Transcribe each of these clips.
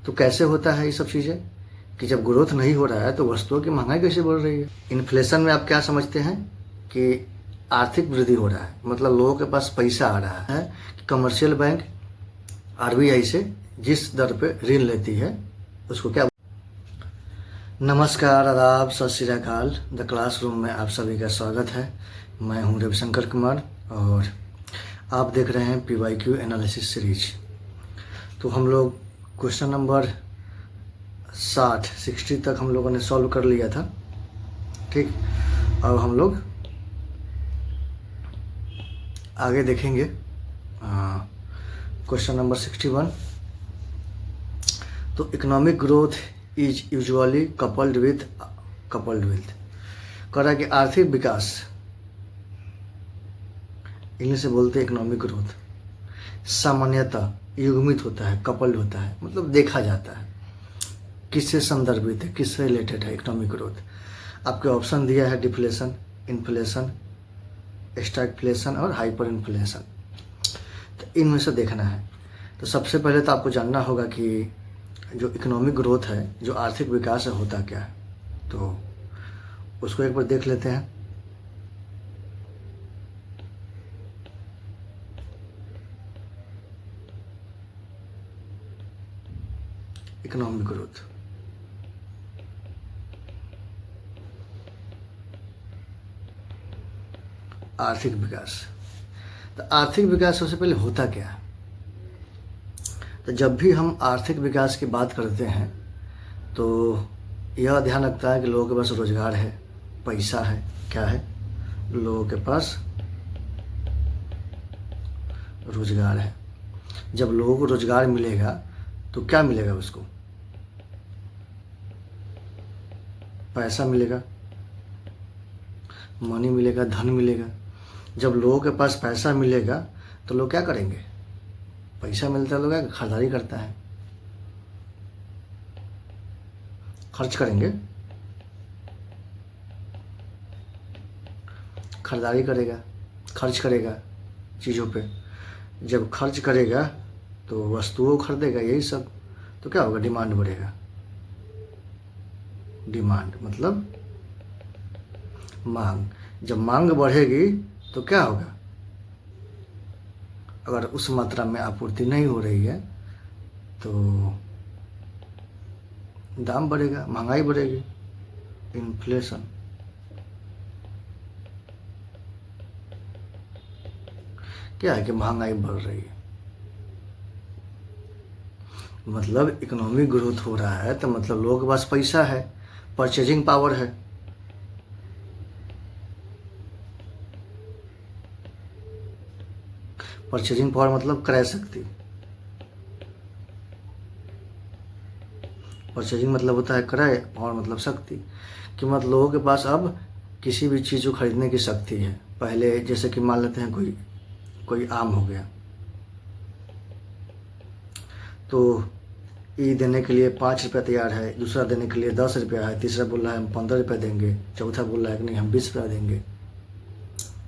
तो कैसे होता है ये सब चीज़ें कि जब ग्रोथ नहीं हो रहा है तो वस्तुओं की महंगाई कैसे बढ़ रही है। इन्फ्लेशन में आप क्या समझते हैं कि आर्थिक वृद्धि हो रहा है, मतलब लोगों के पास पैसा आ रहा है कि कमर्शियल बैंक आरबीआई से जिस दर पे ऋण लेती है उसको क्या। नमस्कार, आदाब, सत श्री अकाल। द क्लासरूम में आप सभी का स्वागत है। मैं हूं रविशंकर कुमार और आप देख रहे हैं PYQ एनालिसिस सीरीज। तो हम लोग क्वेश्चन नंबर 60 तक हम लोगों ने सॉल्व कर लिया था, ठीक। अब हम लोग आगे देखेंगे क्वेश्चन नंबर 61। तो economic growth is usually coupled with कह रहा है कि आर्थिक विकास, इंग्लिश से बोलते हैं इकोनॉमिक ग्रोथ, सामान्यतः युग्मित होता है, कपल्ड होता है, मतलब देखा जाता है। किससे संदर्भित है, किससे रिलेटेड है इकोनॉमिक ग्रोथ। आपके ऑप्शन दिया है डिफ्लेशन, इन्फ्लेशन, स्टैगफ्लेशन और हाइपर इन्फ्लेशन। तो इनमें से देखना है। तो सबसे पहले तो आपको जानना होगा कि जो इकोनॉमिक ग्रोथ है, जो आर्थिक विकास है, होता क्या है। तो उसको एक बार देख लेते हैं। इकोनॉमिक ग्रोथ, आर्थिक विकास। तो आर्थिक विकास सबसे पहले होता क्या है। तो जब भी हम आर्थिक विकास की बात करते हैं तो यह ध्यान रखता है कि लोगों के पास रोजगार है, पैसा है। क्या है? लोगों के पास रोजगार है। जब लोगों को रोजगार मिलेगा तो क्या मिलेगा उसको? पैसा मिलेगा, मनी मिलेगा, धन मिलेगा। जब लोगों के पास पैसा मिलेगा तो लोग क्या करेंगे? पैसा मिलता है, लोग क्या खरीदारी करता है, खर्च करेंगे, खरीदारी करेगा, खर्च करेगा चीज़ों पे। जब खर्च करेगा तो वस्तुओं खरीदेगा, यही सब। तो क्या होगा? डिमांड बढ़ेगा। डिमांड मतलब मांग। जब मांग बढ़ेगी तो क्या होगा? अगर उस मात्रा में आपूर्ति नहीं हो रही है तो दाम बढ़ेगा, महंगाई बढ़ेगी, इन्फ्लेशन। क्या है कि महंगाई बढ़ रही है, मतलब इकोनॉमिक ग्रोथ हो रहा है तो मतलब लोगों के पास पैसा है, परचेजिंग पावर है। परचेजिंग पावर मतलब क्रय शक्ति। परचेजिंग मतलब होता है क्रय, पावर मतलब शक्ति। कि मतलब लोगों के पास अब किसी भी चीज़ को खरीदने की शक्ति है। पहले जैसे कि मान लेते हैं कोई आम हो गया, तो ई देने के लिए 5 रुपये तैयार है, दूसरा देने के लिए 10 रुपया है, तीसरा बोल रहा है हम 15 रुपये देंगे, चौथा बोल रहा है कि नहीं हम 20 रुपया देंगे,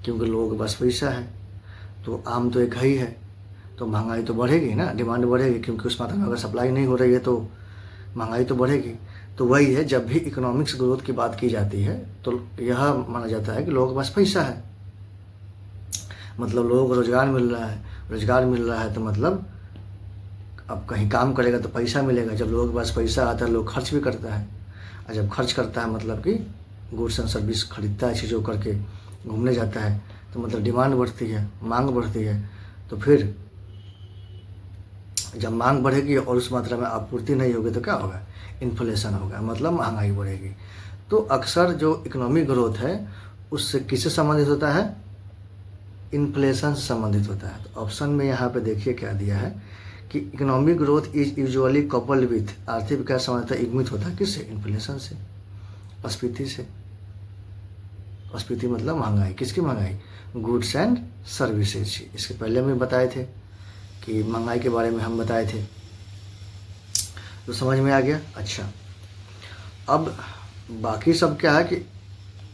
क्योंकि लोगों के पास पैसा है। तो आम तो एक ही है, तो महंगाई तो बढ़ेगी ना, डिमांड बढ़ेगी, क्योंकि उस मात्रा में अगर सप्लाई नहीं हो रही है तो महंगाई तो बढ़ेगी। तो वही है, जब भी इकोनॉमिक्स ग्रोथ की बात की जाती है तो यह माना जाता है कि लोगों के पास पैसा है, मतलब लोगों को रोजगार मिल रहा है। रोजगार मिल रहा है तो मतलब अब कहीं काम करेगा तो पैसा मिलेगा। जब लोगों के पास पैसा आता है लोग खर्च भी करता है, और जब खर्च करता है मतलब कि गुड्स एंड सर्विस खरीदता है, चीज़ों करके घूमने जाता है, तो मतलब डिमांड बढ़ती है, मांग बढ़ती है। तो फिर जब मांग बढ़ेगी और उस मात्रा में आपूर्ति नहीं होगी तो क्या होगा? इन्फ्लेशन होगा, मतलब महंगाई बढ़ेगी। तो अक्सर जो इकोनॉमिक ग्रोथ है उससे किससे संबंधित होता है? इन्फ्लेशन से संबंधित होता है। तो ऑप्शन में यहाँ पे देखिए क्या दिया है कि economic growth is usually coupled with, आर्थिक विकास सामान्यतः युग्मित होता है किससे? इन्फ्लेशन से, स्फीति से। स्फीति मतलब महंगाई। किसकी महंगाई? Goods and services. इसके पहले में बताए थे कि महंगाई के बारे में हम बताए थे, तो समझ में आ गया। अच्छा, अब बाकी सब क्या है कि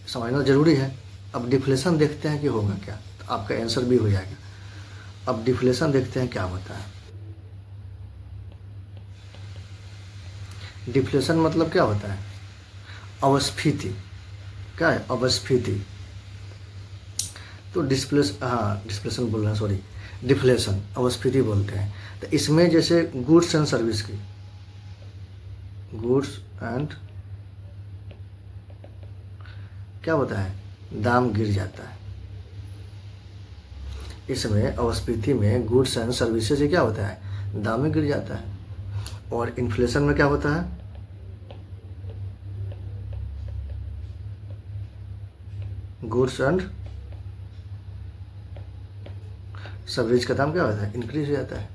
समझना जरूरी है। अब डिफ्लेशन देखते हैं कि होगा क्या, तो आपका आंसर भी हो जाएगा। अब डिफ्लेशन देखते हैं क्या होता है। डिफ्लेशन मतलब क्या होता है? अवस्फीति। क्या है? अवस्फीति। तो डिस्प्लेशन बोल रहा है, सॉरी, डिफ्लेशन, अवस्फीति बोलते हैं। तो इसमें जैसे गुड्स एंड सर्विस की, गुड्स एंड क्या होता है? दाम गिर जाता है। इसमें अवस्फीति में गुड्स एंड सर्विसेज से क्या होता है? दाम में गिर जाता है। और इन्फ्लेशन में क्या होता है? गुड्स एंड सर्विस का दाम क्या होता है? इंक्रीज हो जाता है।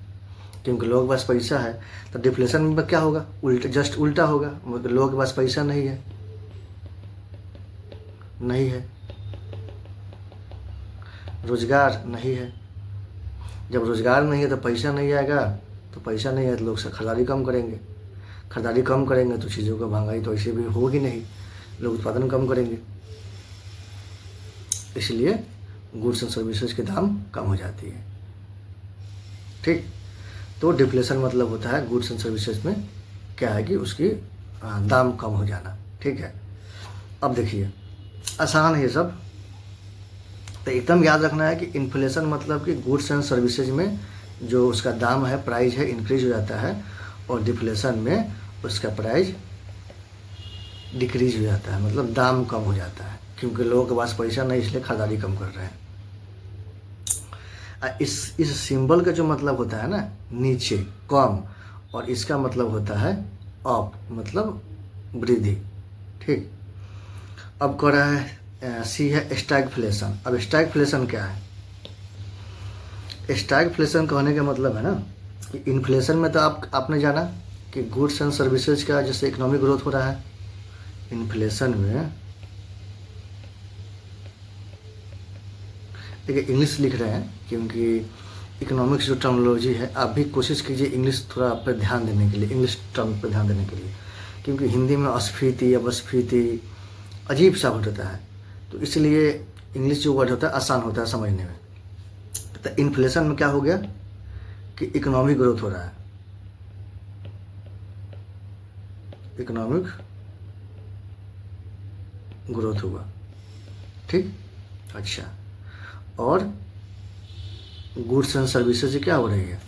क्योंकि लोगों के पास पैसा है। तो डिफ्लेशन में क्या होगा? उल्टा, जस्ट उल्टा होगा। मतलब लोगों के पास पैसा नहीं है, रोजगार नहीं है। जब रोजगार नहीं है तो पैसा नहीं आएगा, तो पैसा नहीं है तो लोग खरीदारी कम करेंगे। खरीदारी कम करेंगे तो चीज़ों का महंगाई तो ऐसे भी होगी नहीं, लोग उत्पादन कम करेंगे। इसलिए गुड्स एंड सर्विसेज के दाम कम हो जाती है। ठीक। तो डिफ्लेशन मतलब होता है गुड्स एंड सर्विसेज में क्या है कि उसकी दाम कम हो जाना। ठीक है। अब देखिए, आसान है ये सब, तो एकदम याद रखना है कि इन्फ्लेशन मतलब कि गुड्स एंड सर्विसेज में जो उसका दाम है, प्राइस है, इंक्रीज हो जाता है। और डिफ्लेशन में उसका प्राइस डिक्रीज हो जाता है, मतलब दाम कम हो जाता है। क्योंकि लोगों के पास पैसा नहीं, इसलिए खरीदारी कम कर रहे हैं। इस सिंबल का जो मतलब होता है ना, नीचे, कम, और इसका मतलब होता है अप, मतलब वृद्धि। ठीक। अब कह रहा है सी है स्टैगफ्लेशन। अब स्टैगफ्लेशन क्या है? स्टैगफ्लेशन कहने का मतलब है ना कि इन्फ्लेशन में तो आपने जाना कि गुड्स एंड सर्विसेज का जैसे इकोनॉमिक ग्रोथ हो रहा है। इन्फ्लेशन में देखिए, इंग्लिश लिख रहे हैं क्योंकि इकोनॉमिक्स जो टर्मिनोलॉजी है, आप भी कोशिश कीजिए इंग्लिश थोड़ा पर ध्यान देने के लिए, इंग्लिश टर्म पर ध्यान देने के लिए। क्योंकि हिंदी में अस्फीति, अपस्फीति अजीब सा वर्ड होता है, तो इसलिए इंग्लिश जो वर्ड होता है आसान होता है समझने में। तो इन्फ्लेशन में क्या हो गया कि इकोनॉमिक ग्रोथ हो रहा है, इकोनॉमिक ग्रोथ हुआ। ठीक। अच्छा, और गुड्स एंड सर्विसेज क्या हो रही है?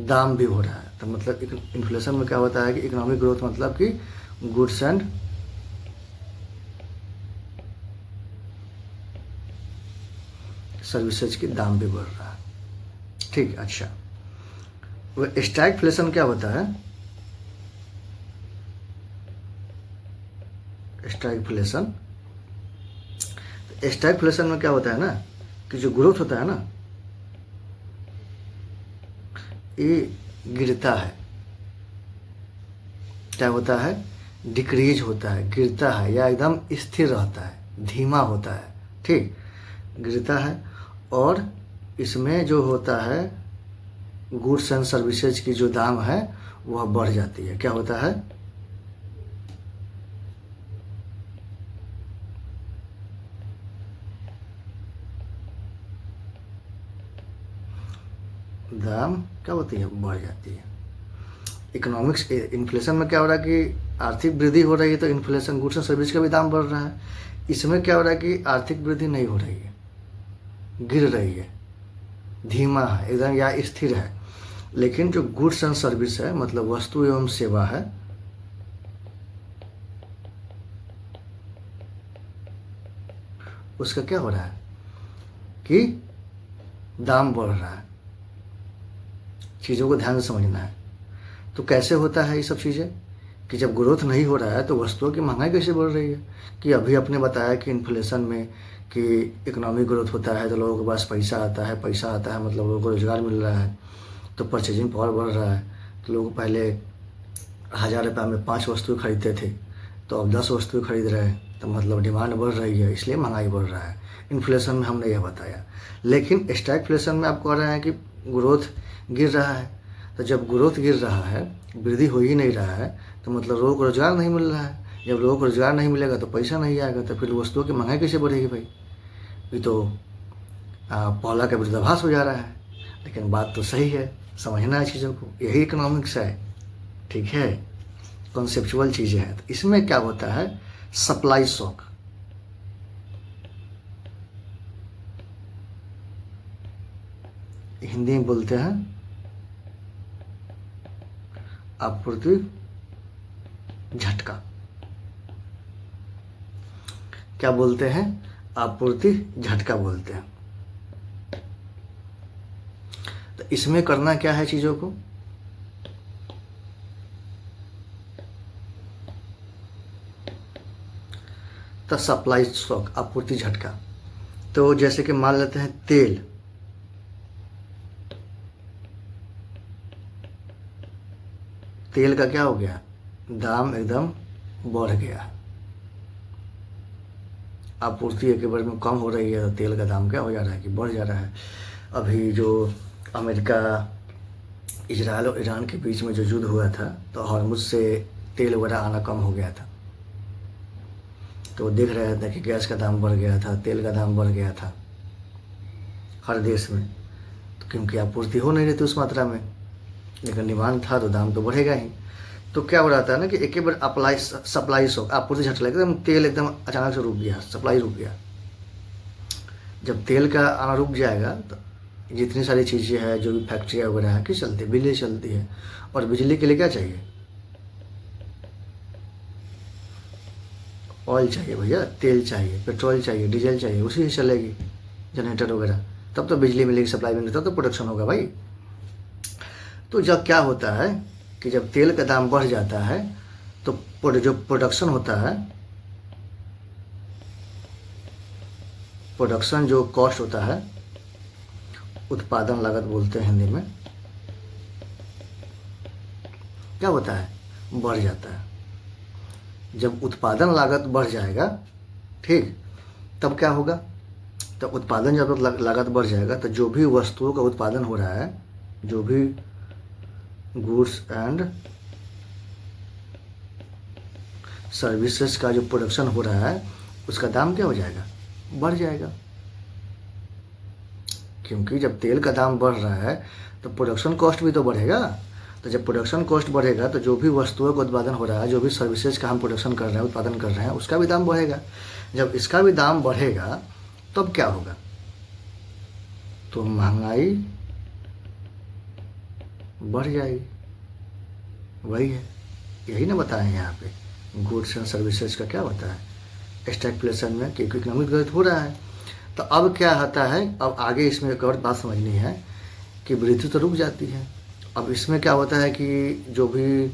दाम भी हो रहा है। तो मतलब इन्फ्लेशन में क्या होता है कि इकोनॉमिक ग्रोथ मतलब कि गुड्स एंड सर्विसेज के दाम भी बढ़ रहा है। ठीक। अच्छा, वो स्टैगफ्लेशन क्या होता है? स्टैगफ्लेशन में क्या होता है ना कि जो ग्रोथ होता है ना, ये गिरता है। क्या होता है? डिक्रीज होता है, गिरता है, या एकदम स्थिर रहता है, धीमा होता है। ठीक। गिरता है। और इसमें जो होता है गुड्स एंड सर्विसेज की जो दाम है वह बढ़ जाती है। क्या होता है? दाम क्या होती है? बढ़ जाती है। इकोनॉमिक्स इन्फ्लेशन में क्या हो रहा है कि आर्थिक वृद्धि हो रही है, तो इन्फ्लेशन गुड्स एंड सर्विस का भी दाम बढ़ रहा है। इसमें क्या हो रहा है कि आर्थिक वृद्धि नहीं हो रही है, गिर रही है, धीमा है एकदम, या स्थिर है। लेकिन जो गुड्स एंड सर्विस है, मतलब वस्तु एवं सेवा है, उसका क्या हो रहा है कि दाम बढ़ रहा है। चीज़ों को ध्यान से समझना है। तो कैसे होता है ये सब चीज़ें कि जब ग्रोथ नहीं हो रहा है तो वस्तुओं की महंगाई कैसे बढ़ रही है? कि अभी आपने बताया कि इन्फ्लेशन में कि इकोनॉमिक ग्रोथ होता है तो लोगों के पास पैसा आता है, मतलब लोगों को रोज़गार मिल रहा है, तो परचेजिंग पावर बढ़ रहा है। तो लोग पहले 1000 रुपये में 5 वस्तु खरीदते थे, तो अब 10 वस्तु खरीद रहे हैं, तो मतलब डिमांड बढ़ रही है, इसलिए महंगाई बढ़ रहा है। इन्फ्लेशन में हमने यह बताया। लेकिन स्टैगफ्लेशन में आप कह रहे हैं कि ग्रोथ गिर रहा है। तो जब ग्रोथ गिर रहा है, वृद्धि हो ही नहीं रहा है, तो मतलब लोगों को रोज़गार नहीं मिल रहा है। जब लोगों को रोज़गार नहीं मिलेगा तो पैसा नहीं आएगा, तो फिर वस्तुओं की महंगाई कैसे बढ़ेगी भाई? ये तो पहला का विरोधाभास हो जा रहा है। लेकिन बात तो सही है, समझना है चीज़ों को, यही इकोनॉमिक्स है। ठीक है। कॉन्सेप्चुअल चीज़ें हैं। तो इसमें क्या होता है, सप्लाई शॉक। हिंदी में बोलते हैं आपूर्ति झटका। क्या बोलते हैं, आपूर्ति झटका बोलते हैं। तो इसमें करना क्या है चीज़ों को, तो सप्लाई शॉक, आपूर्ति झटका। तो जैसे कि मान लेते हैं तेल का क्या हो गया, दाम एकदम बढ़ गया, आपूर्ति एक बार में कम हो रही है तो तेल का दाम क्या हो जा रहा है कि बढ़ जा रहा है। अभी जो अमेरिका, इजराइल और ईरान के बीच में जो युद्ध हुआ था, तो हॉर्मुज से तेल वगैरह आना कम हो गया था। तो देख रहे थे कि गैस का दाम बढ़ गया था, तेल का दाम बढ़ गया था हर देश में, तो क्योंकि आपूर्ति हो नहीं रही थी उस मात्रा में, लेकिन डिमांड था तो दाम तो बढ़ेगा ही। तो क्या हो रहा था ना कि एक बार सप्लाई शॉक, आपूर्ति झटका, एकदम तेल एकदम अचानक से रुक गया, सप्लाई रुक गया। जब तेल का आना रुक जाएगा तो जितनी सारी चीज़ें हैं, जो भी फैक्ट्रियाँ वगैरह है, किस चलती है, बिजली चलती है। और बिजली के लिए क्या चाहिए, ऑयल चाहिए भैया, तेल चाहिए, पेट्रोल चाहिए, डीजल चाहिए, उसी से चलेगी जनरेटर वगैरह, तब तो बिजली मिलेगी, सप्लाई मिलेगी, तब तो प्रोडक्शन होगा भाई। तो जब क्या होता है कि जब तेल का दाम बढ़ जाता है तो जो प्रोडक्शन होता है, प्रोडक्शन जो कॉस्ट होता है, उत्पादन लागत बोलते हैं हिंदी में, क्या होता है, बढ़ जाता है। जब उत्पादन लागत बढ़ जाएगा, ठीक, तब क्या होगा, तो उत्पादन जब लागत बढ़ जाएगा तो जो भी वस्तुओं का उत्पादन हो रहा है, जो भी गुड्स एंड सर्विसेज का जो प्रोडक्शन हो रहा है, उसका दाम क्या हो जाएगा, बढ़ जाएगा। क्योंकि जब तेल का दाम बढ़ रहा है तो प्रोडक्शन कॉस्ट भी तो बढ़ेगा। तो जब प्रोडक्शन कॉस्ट बढ़ेगा तो जो भी वस्तुओं का उत्पादन हो रहा है, जो भी सर्विसेज का हम प्रोडक्शन कर रहे हैं, उत्पादन कर रहे हैं, उसका भी दाम बढ़ेगा। जब इसका भी दाम बढ़ेगा तब क्या होगा, तो महंगाई बढ़ जाएगी। वही है, यही ना बताएं यहाँ पे, गुड्स एंड सर्विसेज का क्या होता है स्टैगफ्लेशन में, क्योंकि इकोनॉमिक ग्रोथ हो रहा है। तो अब क्या होता है, अब आगे इसमें एक और बात समझनी है कि वृद्धि तो रुक जाती है। अब इसमें क्या होता है कि जो भी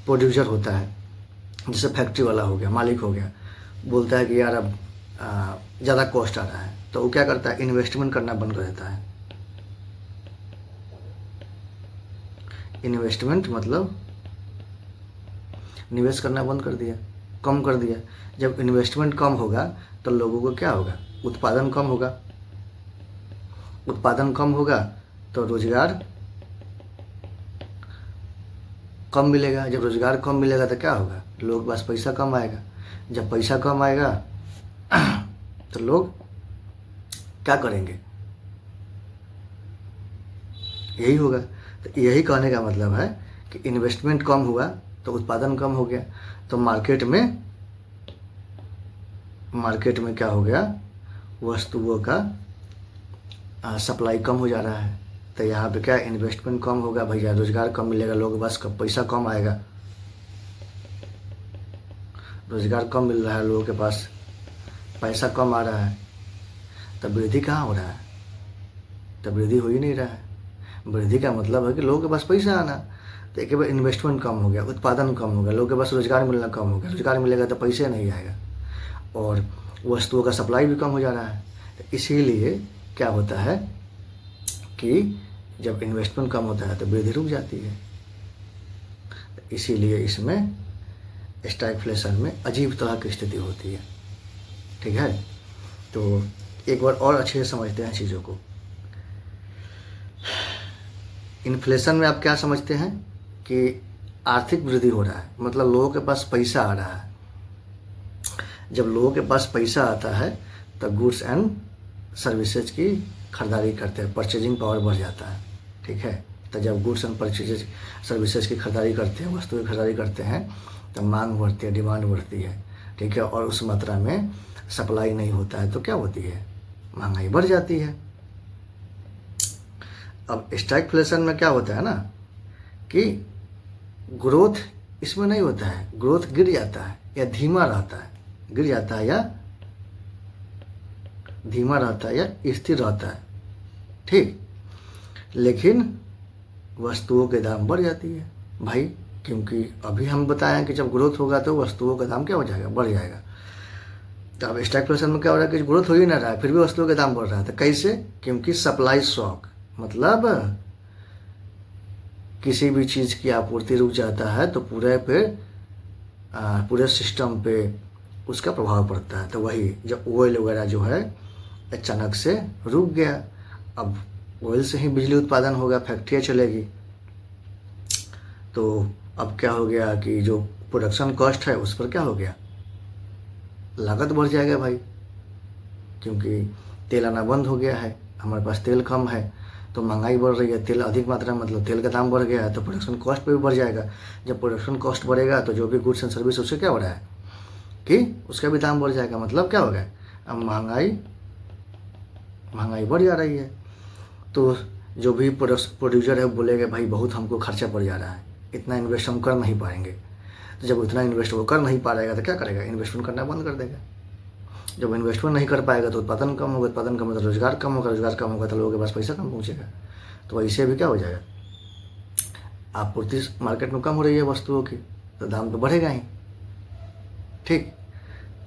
प्रोड्यूसर होता है, जैसे फैक्ट्री वाला हो गया, मालिक हो गया, बोलता है कि यार अब ज़्यादा कॉस्ट आ रहा है, तो वो क्या करता है, इन्वेस्टमेंट करना बंद कर देता है। इन्वेस्टमेंट मतलब निवेश करना बंद कर दिया, कम कर दिया। जब इन्वेस्टमेंट कम होगा तो लोगों को क्या होगा, उत्पादन कम होगा, उत्पादन कम होगा तो रोजगार कम मिलेगा। जब रोजगार कम मिलेगा तो क्या होगा, लोग के पास पैसा कम आएगा। जब पैसा कम आएगा तो लोग क्या करेंगे, यही होगा। तो यही कहने का मतलब है कि इन्वेस्टमेंट कम हुआ तो उत्पादन कम हो गया, तो मार्केट में क्या हो गया, वस्तुओं का सप्लाई कम हो जा रहा है। तो यहाँ पे क्या, इन्वेस्टमेंट कम होगा भैया, रोजगार कम मिलेगा, लोगों के पास पैसा कम आएगा, रोजगार कम मिल रहा है, लोगों के पास पैसा कम आ रहा है, तब वृद्धि कहाँ हो रहा है, तब वृद्धि हो ही नहीं रहा है। वृद्धि का मतलब है कि लोगों के पास पैसा आना। तो एक बार इन्वेस्टमेंट कम हो गया, उत्पादन कम हो गया, लोगों के पास रोजगार मिलना कम हो गया, रोजगार मिलेगा तो पैसे नहीं आएगा, और वस्तुओं का सप्लाई भी कम हो जा रहा है। तो इसीलिए क्या होता है कि जब इन्वेस्टमेंट कम होता है तो वृद्धि रुक जाती है। इसीलिए इसमें स्टैगफ्लेशन में अजीब तरह की स्थिति होती है, ठीक है। तो एक बार और अच्छे से समझते हैं चीज़ों को। इन्फ्लेशन में आप क्या समझते हैं कि आर्थिक वृद्धि हो रहा है, मतलब लोगों के पास पैसा आ रहा है। जब लोगों के पास पैसा आता है तो गुड्स एंड सर्विसेज की खरीदारी करते हैं, परचेजिंग पावर बढ़ जाता है, ठीक है, तो जब गुड्स एंड परचेज सर्विसेज की खरीदारी करते हैं, वस्तु की खरीदारी करते हैं, तो मांग बढ़ती है, डिमांड बढ़ती है, ठीक है, और उस मात्रा में सप्लाई नहीं होता है तो क्या होती है, महंगाई बढ़ जाती है। अब स्टैगफ्लेशन में क्या होता है ना कि ग्रोथ इसमें नहीं होता है, ग्रोथ गिर जाता है या धीमा रहता है, गिर जाता है या धीमा रहता है या स्थिर रहता है, ठीक। लेकिन वस्तुओं के दाम बढ़ जाती है भाई, क्योंकि अभी हम बताएं कि जब ग्रोथ होगा तो वस्तुओं का दाम क्या हो जाएगा, बढ़ जाएगा। तो अब स्टैगफ्लेशन में क्या हो रहा है कि ग्रोथ हो ही ना रहा है, फिर भी वस्तुओं के दाम बढ़ रहा है। तो कैसे, क्योंकि सप्लाई शॉक, मतलब किसी भी चीज़ की आपूर्ति रुक जाता है तो पूरे सिस्टम पे उसका प्रभाव पड़ता है। तो वही जब ऑयल वगैरह जो है अचानक से रुक गया, अब ऑयल से ही बिजली उत्पादन होगा, फैक्ट्रियाँ चलेगी, तो अब क्या हो गया कि जो प्रोडक्शन कॉस्ट है उस पर क्या हो गया, लागत बढ़ जाएगा भाई, क्योंकि तेल आना बंद हो गया है, हमारे पास तेल कम है तो महंगाई बढ़ रही है, तेल अधिक मात्रा में मतलब तेल का दाम बढ़ गया है तो प्रोडक्शन कॉस्ट पे भी बढ़ जाएगा। जब प्रोडक्शन कॉस्ट बढ़ेगा तो जो भी गुड्स एंड सर्विस उससे क्या हो रहा है कि उसका भी दाम बढ़ जाएगा, मतलब क्या होगा, अब महंगाई बढ़ जा रही है। तो जो भी प्रोड्यूसर है बोलेगा भाई बहुत हमको खर्चा पड़ जा रहा है, इतना इन्वेस्ट हम कर नहीं पाएंगे। तो जब इतना इन्वेस्ट वो कर नहीं पाएगा तो क्या करेगा, इन्वेस्टमेंट करना बंद कर देगा। जब इन्वेस्टमेंट नहीं कर पाएगा तो उत्पादन कम होगा, उत्पादन कम होगा तो रोजगार कम होगा, रोजगार कम होगा तो लोगों के पास पैसा कम पहुँचेगा। तो ऐसे भी क्या हो जाएगा, आपूर्ति मार्केट में कम हो रही है वस्तुओं की तो दाम तो बढ़ेगा ही, ठीक।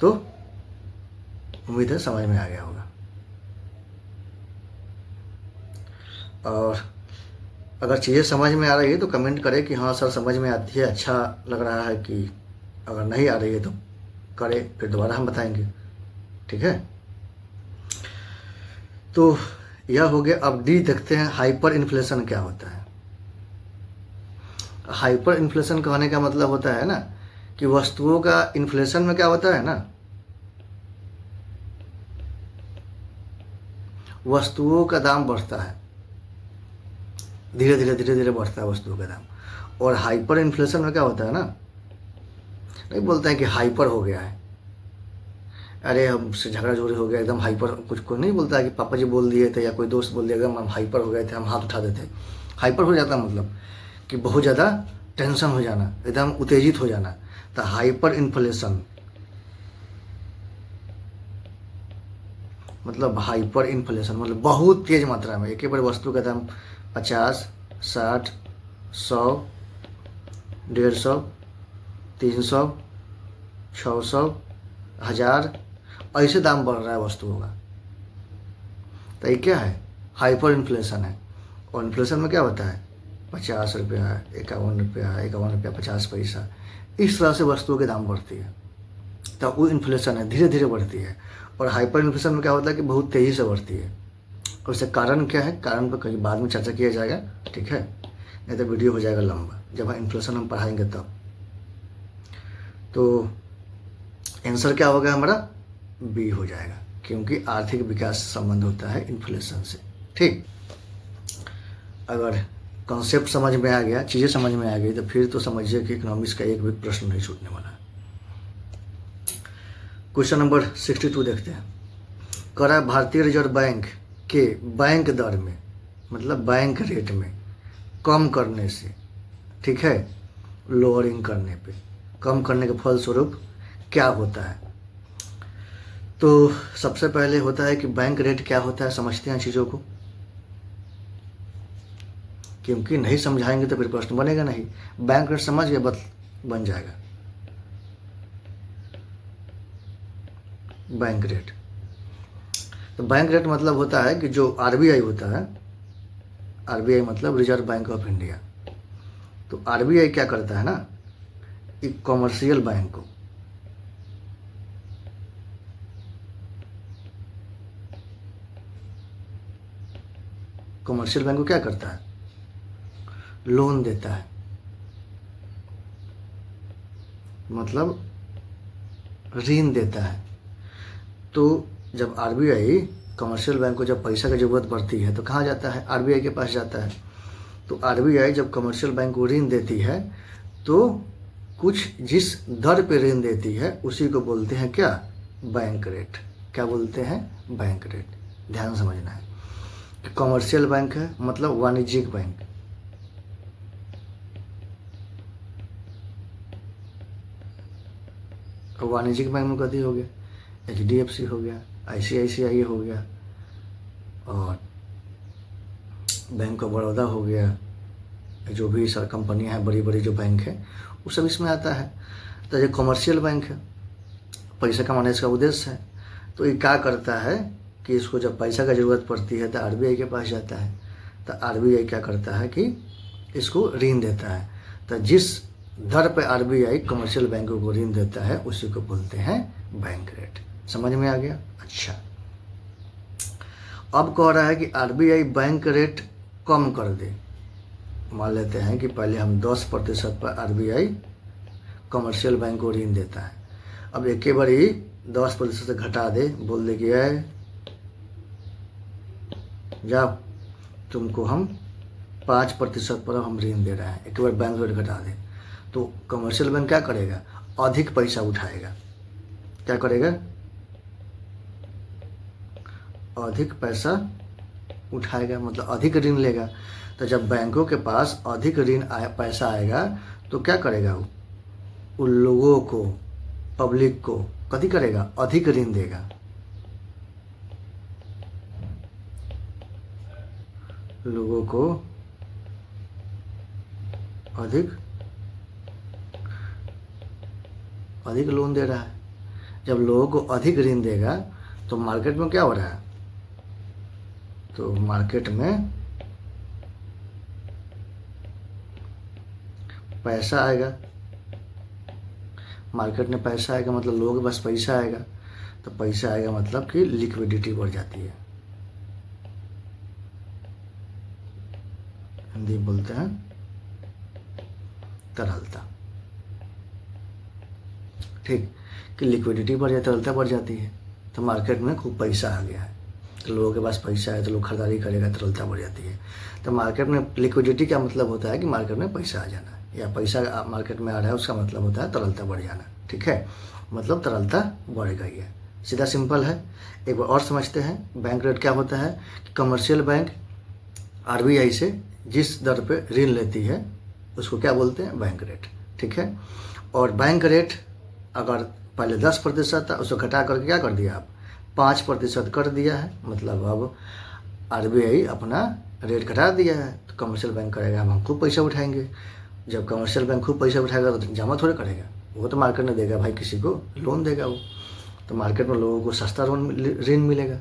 तो उम्मीद है समझ में आ गया होगा। और अगर चीज़ें समझ में आ रही है तो कमेंट करें कि हाँ सर समझ में आती है, अच्छा लग रहा है, कि अगर नहीं आ रही है तो करें, फिर दोबारा हम बताएंगे, ठीक है। तो यह हो गया। अब डी देखते हैं, हाइपर इन्फ्लेशन क्या होता है। हाइपर इन्फ्लेशन कहने का मतलब होता है ना कि वस्तुओं का इन्फ्लेशन में क्या होता है ना, वस्तुओं का दाम बढ़ता है, धीरे धीरे बढ़ता है वस्तुओं का दाम। और हाइपर इन्फ्लेशन में क्या होता है ना, नहीं बोलते हैं कि हाइपर हो गया है, अरे हमसे झगड़ा झोड़ी हो गया एकदम हाइपर, कुछ कोई नहीं बोलता है कि पापा जी बोल दिए थे या कोई दोस्त बोल दिया एकदम हम हाइपर हो गए थे, हम हाथ उठा देते। हाइपर हो जाता मतलब कि बहुत ज़्यादा टेंशन हो जाना, एकदम उत्तेजित हो जाना। तो हाइपर इन्फ्लेशन मतलब बहुत तेज मात्रा में एक ही बार वस्तु का दाम 50, 60, 100, 150, 300, 600, 1000 ऐसे दाम बढ़ रहा है वस्तुओं का। तो ये क्या है, हाइपर इन्फ्लेशन है। और इन्फ्लेशन में क्या होता है, 50 रुपया, 51 रुपया, 50 पैसा, इस तरह से वस्तुओं के दाम बढ़ती है। तो वो इन्फ्लेशन है, धीरे धीरे बढ़ती है। और हाइपर इन्फ्लेशन में क्या होता है कि बहुत तेज़ी से बढ़ती है। और इसका कारण क्या है, कारण पर कहीं बाद में चर्चा किया जाएगा, ठीक है, नहीं तो वीडियो हो जाएगा लंबा जब इन्फ्लेशन हम पढ़ाएंगे तब। तो आंसर क्या होगा हमारा, बी हो जाएगा, क्योंकि आर्थिक विकास संबंध होता है इन्फ्लेशन से, ठीक। अगर कॉन्सेप्ट समझ में आ गया, चीज़ें समझ में आ गई, तो फिर तो समझिए कि इकोनॉमिक्स का एक भी प्रश्न नहीं छूटने वाला है। क्वेश्चन नंबर 62 देखते हैं। करा भारतीय रिजर्व बैंक के बैंक दर में, मतलब बैंक रेट में कम करने से, ठीक है, लोअरिंग करने पे, कम करने के फलस्वरूप क्या होता है। तो सबसे पहले होता है कि बैंक रेट क्या होता है, समझते हैं चीज़ों को, क्योंकि नहीं समझाएंगे तो फिर प्रश्न बनेगा नहीं। बैंक रेट समझ गए बन जाएगा। बैंक रेट, तो बैंक रेट मतलब होता है कि जो आरबीआई होता है, आरबीआई मतलब रिजर्व बैंक ऑफ इंडिया। तो आरबीआई क्या करता है ना, एक कॉमर्शियल बैंक को, क्या करता है, लोन देता है, मतलब ऋण देता है। तो जब आरबीआई कमर्शियल बैंक को जब पैसा की ज़रूरत पड़ती है तो कहाँ जाता है, आरबीआई के पास जाता है। तो आरबीआई जब कमर्शियल बैंक को ऋण देती है तो कुछ जिस दर पे ऋण देती है उसी को बोलते हैं क्या, बैंक रेट। क्या बोलते हैं, बैंक रेट। ध्यान समझना है कि कमर्शियल बैंक है मतलब वाणिज्यिक बैंक, वाणिज्यिक बैंक में कभी हो गया एचडीएफसी हो गया, आईसीआईसीआई हो गया और बैंक ऑफ बड़ौदा हो गया, जो भी सर कंपनियां हैं बड़ी बड़ी जो बैंक है वो सब इसमें आता है। तो ये कमर्शियल बैंक है, पैसा कमाने इसका उद्देश्य है। तो ये क्या करता है कि इसको जब पैसा का ज़रूरत पड़ती है तो आरबीआई के पास जाता है। तो आरबीआई क्या करता है कि इसको ऋण देता है। तो जिस दर पे आरबीआई कमर्शियल बैंकों को ऋण देता है उसी को बोलते हैं बैंक रेट। समझ में आ गया? अच्छा, अब कह रहा है कि आरबीआई बैंक रेट कम कर दे। मान लेते हैं कि पहले हम 10% पर आरबीआई कमर्शियल बैंक को ऋण देता है, अब एक बार ही 10% से घटा दे, बोल दे कि है जाओ तुमको हम 5% पर हम ऋण दे रहे हैं, एक बार बैंक रेट घटा दे। तो कमर्शियल बैंक क्या करेगा, अधिक पैसा उठाएगा। क्या करेगा, अधिक पैसा उठाएगा, मतलब अधिक ऋण लेगा। तो जब बैंकों के पास अधिक ऋण पैसा आएगा तो क्या करेगा, वो उन लोगों को, पब्लिक को कथी करेगा, अधिक ऋण देगा। लोगों को अधिक लोन दे रहा है। जब लोगों को अधिक ऋण देगा तो मार्केट में क्या हो रहा है, तो मार्केट में पैसा आएगा। मार्केट में पैसा आएगा मतलब लोगों के पास पैसा आएगा, तो पैसा आएगा मतलब कि लिक्विडिटी बढ़ जाती है, हिंदी बोलते हैं तरलता। ठीक, कि लिक्विडिटी बढ़ जाती है, तरलता बढ़ जाती है, तो मार्केट में खूब पैसा आ गया है, तो लोगों के पास पैसा है तो लोग खरीदारी करेगा, तरलता बढ़ जाती है। तो मार्केट में लिक्विडिटी का मतलब होता है कि मार्केट में पैसा आ जाना, या पैसा मार्केट में आ रहा है उसका मतलब होता है तरलता बढ़ जाना। ठीक है, मतलब तरलता बढ़ गई है, सीधा सिंपल है। एक बार और समझते हैं, बैंक रेट क्या होता है कि कमर्शियल बैंक आरबीआई से जिस दर पे ऋण लेती है उसको क्या बोलते हैं, बैंक रेट। ठीक है, और बैंक रेट अगर पहले 10% था उसको घटा करके क्या कर दिया, आप 5% कर दिया है, मतलब अब आरबीआई अपना रेट घटा दिया है। तो कमर्शियल बैंक करेगा हम खूब पैसा उठाएंगे। जब कमर्शियल बैंक खूब पैसा उठाएगा तो जमा थोड़े करेगा, वो तो मार्केट में देगा भाई, किसी को लोन देगा वो, तो मार्केट में लोगों को सस्ता ऋण मिलेगा,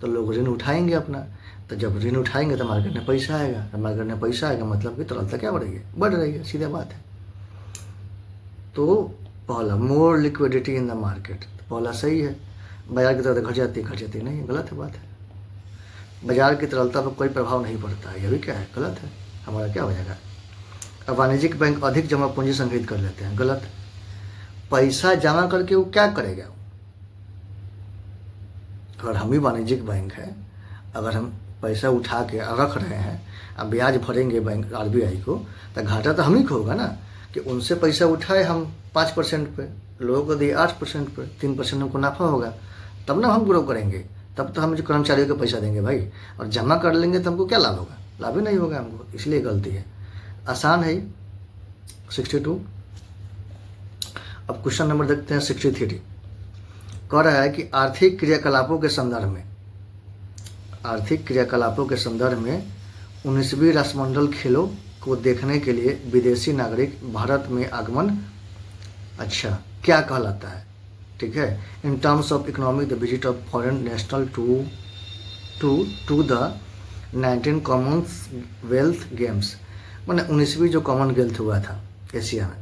तो लोग ऋण उठाएंगे अपना। तो जब ऋण उठाएंगे तो मार्केट में पैसा आएगा, तो मार्केट में पैसा आएगा मतलब कि तरलता क्या बढ़ रही है, सीधा बात है। तो पहला, मोर लिक्विडिटी इन द मार्केट, पहला सही है। बाजार की तरलता घट जाती नहीं, गलत है बात है। बाजार की तरलता पर कोई प्रभाव नहीं पड़ता है, यह भी क्या है, गलत है। हमारा क्या हो जाएगा, अब वाणिज्यिक बैंक अधिक जमा पूंजी संग्रहित कर लेते हैं, गलत। पैसा जमा करके वो क्या करेगा, अगर हम ही वाणिज्यिक बैंक है, अगर हम पैसा उठा के रख रहे हैं, अब ब्याज भरेंगे बैंक आरबीआई को, तो घाटा तो हम ही को होगा ना, कि उनसे पैसा उठाए हम 5% पे, लोगों को दिए 8% पे, 3% हमको नाफा होगा, तब ना हम ग्रो करेंगे। तब तो हम जो कर्मचारियों को पैसा देंगे भाई, और जमा कर लेंगे तो हमको क्या लाभ होगा, लाभ ही नहीं होगा हमको, इसलिए गलती है। आसान है 62। अब क्वेश्चन नंबर देखते हैं 63। कह रहा है कि आर्थिक क्रियाकलापों के संदर्भ में 19वीं राष्ट्रमंडल खेलों को देखने के लिए विदेशी नागरिक भारत में आगमन अच्छा क्या कहलाता है। ठीक है, in terms of economy the visit of foreign national to the 19 Commonwealth Games, मैंने 19वीं जो कॉमनवेल्थ हुआ था एशिया में,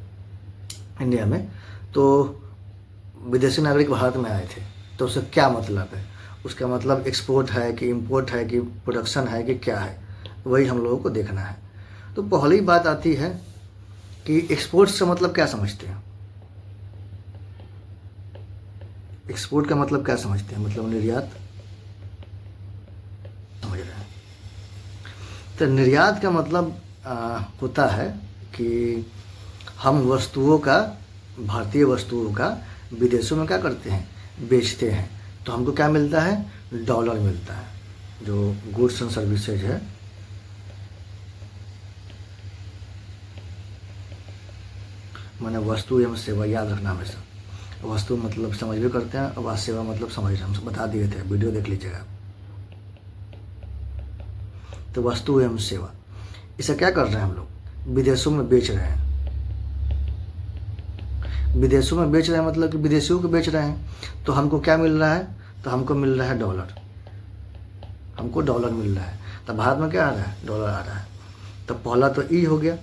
इंडिया में, तो विदेशी नागरिक भारत में आए थे, तो उसका क्या मतलब है, उसका मतलब एक्सपोर्ट है कि इंपोर्ट है कि प्रोडक्शन है कि क्या है, वही हम लोगों को देखना है। तो पहली बात आती है कि एक्सपोर्ट से मतलब क्या समझते हैं, एक्सपोर्ट का मतलब क्या समझते हैं, मतलब निर्यात, समझ रहे हैं। तो निर्यात का मतलब होता है कि हम वस्तुओं का, भारतीय वस्तुओं का विदेशों में क्या करते हैं, बेचते हैं, तो हमको क्या मिलता है, डॉलर मिलता है। जो गुड्स एंड सर्विसेज है, मैंने वस्तु एवं सेवा, याद रखना हमेशा। वस्तु मतलब समझ भी करते हैं, और सेवा मतलब समझ रहे, हम बता दिए थे, वीडियो देख लीजिएगा। तो वस्तु एवं सेवा, इसे क्या कर रहे हैं हम लोग, विदेशों में बेच रहे हैं। विदेशों में बेच रहे हैं मतलब कि विदेशियों को बेच रहे हैं। तो हमको क्या मिल रहा है, तो हमको मिल रहा है डॉलर, हमको डॉलर मिल रहा है। तो भारत में क्या आ रहा है, डॉलर आ रहा है। तो पहला तो ई हो गया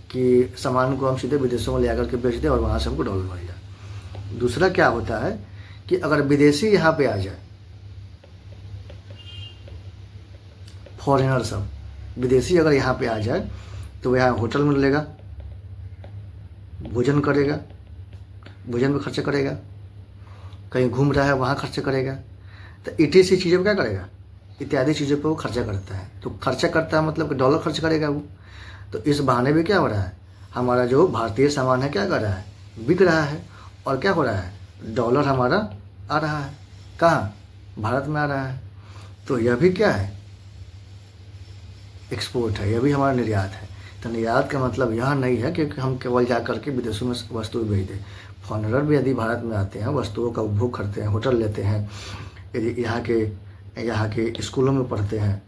कि सामान को हम सीधे विदेशों में ले आकर के बेच दें और वहाँ से हमको डॉलर मिल जाए। दूसरा क्या होता है कि अगर विदेशी यहाँ पे आ जाए, फॉरेनर सब, विदेशी अगर यहाँ पे आ जाए, तो वह यहाँ होटल में लेगा, भोजन करेगा, भोजन में खर्चा करेगा, कहीं घूम रहा है वहाँ खर्चा करेगा। तो इतनी चीज़ों पर क्या करेगा, इत्यादि चीज़ों पर वो खर्चा करता है। तो खर्चा करता है मतलब कि डॉलर खर्च करेगा वो। तो इस बहाने भी क्या हो रहा है, हमारा जो भारतीय सामान है क्या कर रहा है, बिक रहा है। और क्या हो रहा है, डॉलर हमारा आ रहा है, कहाँ, भारत में आ रहा है। तो यह भी क्या है, एक्सपोर्ट है, यह भी हमारा निर्यात है। तो निर्यात का मतलब यह नहीं है कि हम केवल जा करके विदेशों में वस्तु भेज दें। फॉरेनर भी यदि भारत में आते हैं, वस्तुओं का उपभोग करते हैं, होटल लेते हैं, यदि यहाँ के स्कूलों में पढ़ते हैं,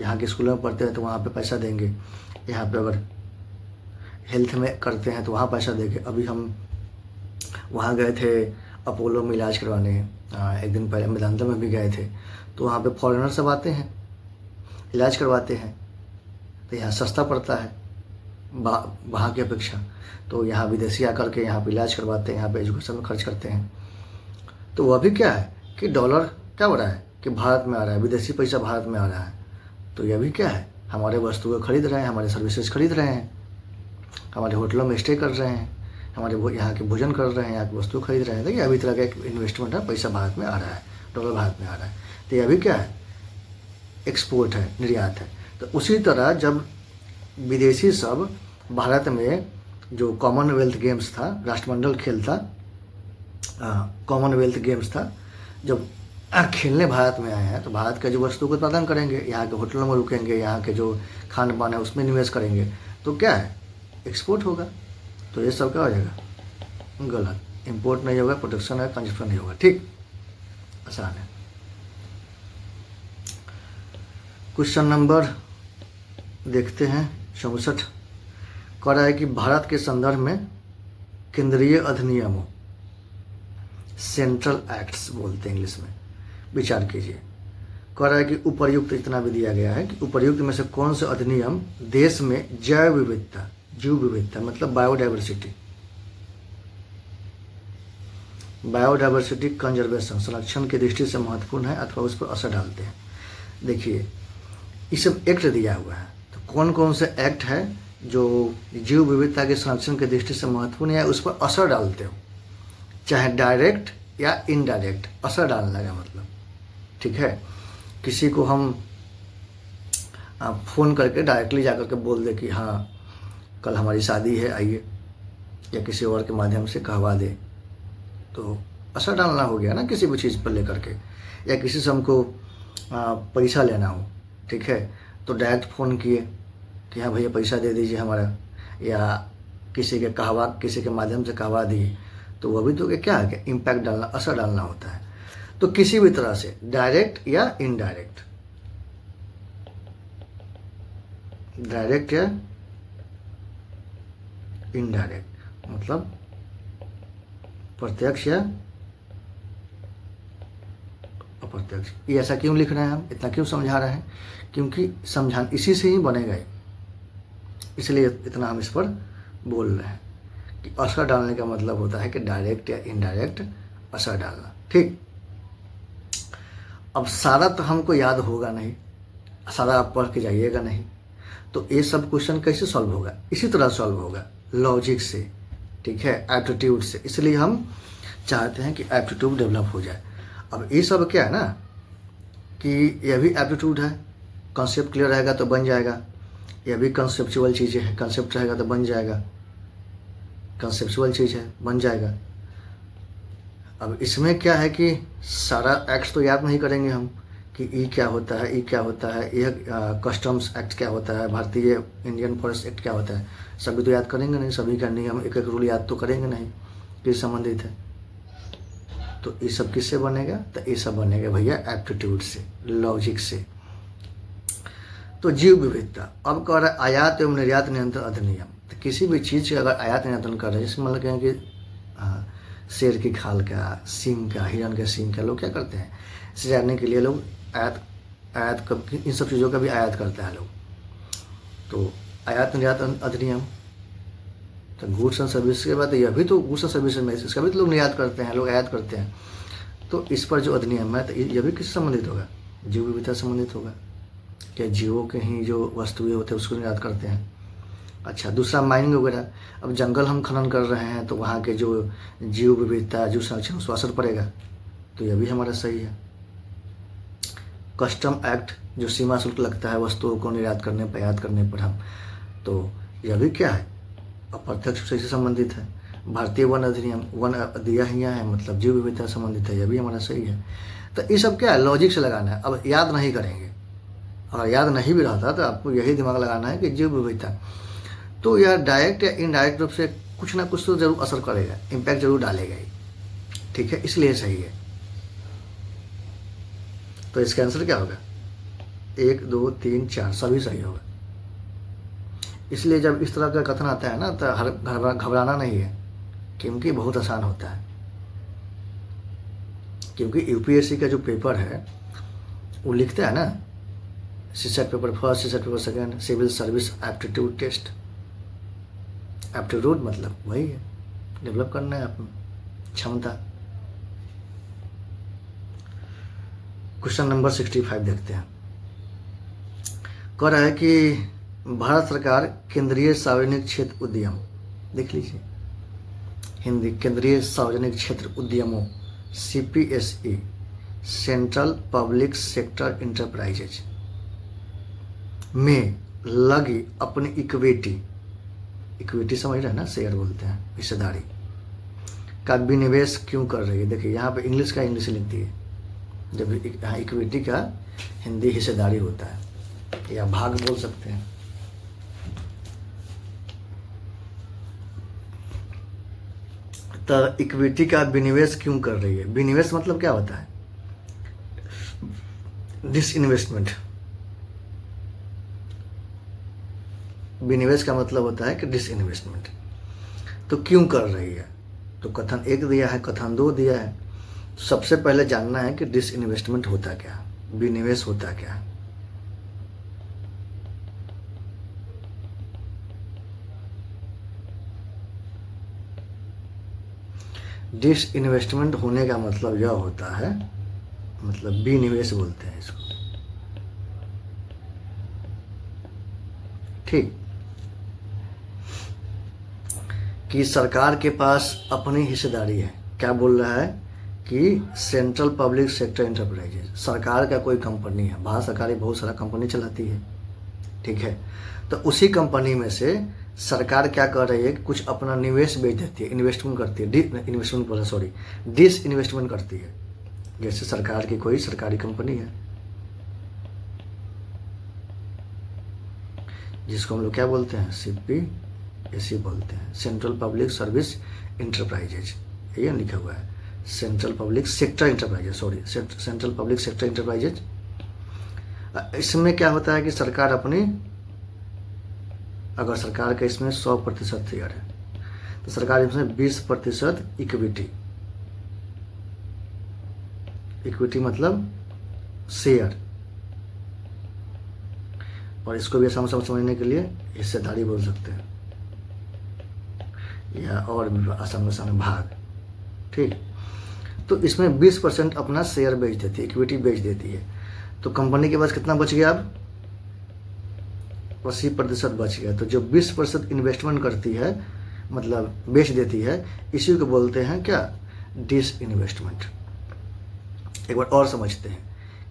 यहाँ के स्कूलों में पढ़ते हैं तो वहाँ पे पैसा देंगे। यहाँ पे अगर हेल्थ में करते हैं तो वहाँ पैसा देंगे। अभी हम वहाँ गए थे अपोलो में इलाज करवाने, एक दिन पहले मेदांता में भी गए थे। तो वहाँ पे फॉरेनर सब आते हैं, इलाज करवाते हैं। तो यहाँ सस्ता पड़ता है वहाँ की अपेक्षा। तो यहाँ विदेशी आकर के यहाँ पे इलाज करवाते हैं, यहाँ पे एजुकेशन में खर्च करते हैं। तो वह भी क्या है कि डॉलर क्या हो रहा है कि भारत में आ रहा है, विदेशी पैसा भारत में आ रहा है। तो यह भी क्या है, हमारे वस्तुएं खरीद रहे हैं, हमारे सर्विसेज खरीद रहे हैं, हमारे होटलों में स्टे कर रहे हैं, हमारे यहाँ के भोजन कर रहे हैं, यहाँ की वस्तु खरीद रहे हैं। देखिए अभी तरह का एक इन्वेस्टमेंट है, पैसा भारत में आ रहा है, डॉलर भारत में आ रहा है। तो यह भी क्या है, एक्सपोर्ट है, निर्यात है। तो उसी तरह जब विदेशी सब भारत में जो कॉमनवेल्थ गेम्स था, राष्ट्रमंडल खेल था, कॉमनवेल्थ गेम्स था, जब खेलने भारत में आए हैं तो भारत के जो वस्तु को उत्पादन करेंगे, यहाँ के होटलों में रुकेंगे, यहाँ के जो खान पान है उसमें निवेश करेंगे, तो क्या है, एक्सपोर्ट होगा। तो ये सब क्या हो जाएगा, गलत, इंपोर्ट नहीं होगा, प्रोडक्शन है, कंजप्शन नहीं होगा। ठीक, आसान है। क्वेश्चन नंबर देखते हैं 64। कह रहा है कि भारत के संदर्भ में केंद्रीय अधिनियमों, सेंट्रल एक्ट्स बोलते हैं इंग्लिश में, विचार कीजिए। कह रहा है कि उपर्युक्त इतना भी दिया गया है कि उपर्युक्त में से कौन से अधिनियम देश में जैव विविधता, जीव विविधता मतलब बायोडाइवर्सिटी, बायोडाइवर्सिटी कंजर्वेशन, संरक्षण की दृष्टि से महत्वपूर्ण है अथवा उस पर असर डालते हैं। देखिए ये सब एक्ट दिया हुआ है, तो कौन कौन से एक्ट है जो जीव विविधता के संरक्षण की दृष्टि से महत्वपूर्ण है, उस पर असर डालते हो, चाहे डायरेक्ट या इनडायरेक्ट असर डालने का मतलब। ठीक है, किसी को हम फ़ोन करके डायरेक्टली जाकर के बोल दे कि हाँ कल हमारी शादी है आइए, या किसी और के माध्यम से कहवा दे, तो असर डालना हो गया ना किसी भी चीज़ पर लेकर के। या किसी से हमको पैसा लेना हो, ठीक है, तो डायरेक्ट फ़ोन किए कि हाँ भैया पैसा दे दीजिए हमारा, या किसी के माध्यम से कहवा दिए, तो वह भी तो क्या है, इम्पैक्ट डालना, असर डालना होता है। तो किसी भी तरह से डायरेक्ट या इनडायरेक्ट, डायरेक्ट या इनडायरेक्ट मतलब प्रत्यक्ष या अप्रत्यक्ष। ये ऐसा क्यों लिख रहे हैं हम, इतना क्यों समझा रहे हैं, क्योंकि समझान इसी से ही बनेगा, इसलिए इतना हम इस पर बोल रहे हैं कि असर डालने का मतलब होता है कि डायरेक्ट या इनडायरेक्ट असर डालना। ठीक, अब सारा तो हमको याद होगा नहीं, सारा आप पढ़ के जाइएगा नहीं, तो ये सब क्वेश्चन कैसे सॉल्व होगा, इसी तरह सॉल्व होगा, लॉजिक से, ठीक है, एप्टीट्यूड से। इसलिए हम चाहते हैं कि एप्टीट्यूड डेवलप हो जाए। अब ये सब क्या है ना कि यह भी एप्टीट्यूड है, कॉन्सेप्ट क्लियर रहेगा तो बन जाएगा। यह भी कंसेप्चुअल चीज़ें हैं, कंसेप्ट रहेगा तो बन जाएगा, कंसेप्चुअल चीज़ है, बन जाएगा। अब इसमें क्या है कि सारा एक्ट तो याद नहीं करेंगे हम कि ई क्या होता है, ई क्या होता है, यह कस्टम्स एक्ट क्या होता है, भारतीय इंडियन फॉरेस्ट एक्ट क्या होता है, सभी तो याद करेंगे नहीं, सभी का नियम एक एक रूल याद तो करेंगे नहीं किस संबंधित है। तो ये सब किससे बनेगा, तो ये सब बनेगा भैया एप्टीट्यूड से, लॉजिक से। तो जीव विविधता, अब कह रहा है आयात एवं निर्यात नियंत्रण अधिनियम। तो किसी भी चीज़ का अगर आयात नियंत्रण कर रहे हैं, इसमें मतलब कि शेर की खाल का, सींग का, हिरन के सींग का, लोग क्या करते हैं, इसे जानने के लिए लोग आयात इन सब चीज़ों का भी आयात करता है लोग। तो आयात निर्यात अधिनियम, तो गुड्स एंड सर्विस के बाद यह भी तो गुड्स एंड सर्विस में इसका भी तो लोग निर्यात करते हैं, लोग आयात करते हैं। तो इस पर जो अधिनियम है तो यह भी किससे संबंधित होगा, जीव विविधता संबंधित होगा। क्या जीवों के ही जो वस्तुएं होते हैं उसको निर्यात करते हैं। अच्छा, दूसरा माइनिंग वगैरह, अब जंगल हम खनन कर रहे हैं तो वहाँ के जो जीव विविधता, जो संरक्षण, उस पर असर पड़ेगा, तो यह भी हमारा सही है। कस्टम एक्ट, जो सीमा शुल्क लगता है वस्तुओं को निर्यात करने पर, आयात करने पर हम, तो यह भी क्या है, अप्रत्यक्ष रूप से संबंधित है। भारतीय वन अधिनियम, वन दिया ही है, मतलब जीव विविधता संबंधित है, यह भी हमारा सही है। तो ये सब क्या है, लॉजिक से लगाना है। अब याद नहीं करेंगे, अगर याद नहीं भी रहता तो आपको यही दिमाग लगाना है कि जीव विविधता, तो यह डायरेक्ट या इनडायरेक्ट रूप से कुछ ना कुछ तो जरूर असर करेगा, इम्पैक्ट जरूर डालेगा ही, ठीक है, इसलिए सही है। तो इसका आंसर क्या होगा, 1 2 3 4 सभी सही होगा। इसलिए जब इस तरह का कथन आता है ना, तो घबराना नहीं है, क्योंकि बहुत आसान होता है। क्योंकि यूपीएससी का जो पेपर है वो लिखता है ना, CSAT paper first, CSAT paper second, civil service aptitude test. Aptitude मतलब वही है, डेवलप करना है अपनी क्षमता। क्वेश्चन नंबर 65 देखते हैं। कह रहा है कि भारत सरकार केंद्रीय सार्वजनिक क्षेत्र उद्यम, देख लीजिए हिंदी, केंद्रीय सार्वजनिक क्षेत्र उद्यमों CPSE, central public sector enterprises में लगी अपनी इक्विटी समझ रहे हैं ना, शेयर बोलते हैं, हिस्सेदारी का विनिवेश क्यों कर रही है। देखिए यहाँ पे इंग्लिश का इंग्लिश लिख दिए, जब यहाँ इक्विटी का हिंदी हिस्सेदारी होता है या भाग बोल सकते हैं। तो इक्विटी का विनिवेश क्यों कर रही है, विनिवेश मतलब क्या होता है, डिसइन्वेस्टमेंट। विनिवेश का मतलब होता है कि डिसइन्वेस्टमेंट। तो क्यों कर रही है, तो कथन 1 दिया है, कथन 2 दिया है। तो सबसे पहले जानना है कि डिसइन्वेस्टमेंट होता क्या, विनिवेश होता क्या। डिसइन्वेस्टमेंट होने का मतलब यह होता है, मतलब विनिवेश बोलते हैं इसको, ठीक, कि सरकार के पास अपनी हिस्सेदारी है। क्या बोल रहा है कि सेंट्रल पब्लिक सेक्टर इंटरप्राइजेज, सरकार का कोई कंपनी है, भारत सरकार बहुत सारा कंपनी चलाती है, ठीक है। तो उसी कंपनी में से सरकार क्या कर रही है कि कुछ अपना निवेश बेच देती है, इन्वेस्टमेंट करती है, डिस इन्वेस्टमेंट करती है। जैसे सरकार की कोई सरकारी कंपनी है जिसको हम लोग क्या बोलते हैं, CPSE बोलते हैं, सेंट्रल पब्लिक सर्विस इंटरप्राइजेज, ये लिखा हुआ है, central public sector enterprises, central public sector enterprises. इसमें क्या होता है कि सरकार अपनी, अगर सरकार का इसमें 100% शेयर है तो सरकार इसमें 20% इक्विटी मतलब शेयर, और इसको भी आसान समझने के लिए हिस्सेदारी बोल सकते हैं, या और भी आसान भाग, ठीक। तो इसमें 20% अपना शेयर बेच देती है, इक्विटी बेच देती है। तो कंपनी के पास कितना बच गया, अब 80% बच गया। तो जो 20% इन्वेस्टमेंट करती है, मतलब बेच देती है, इसी को बोलते हैं क्या, डिस इन्वेस्टमेंट। एक बार और समझते हैं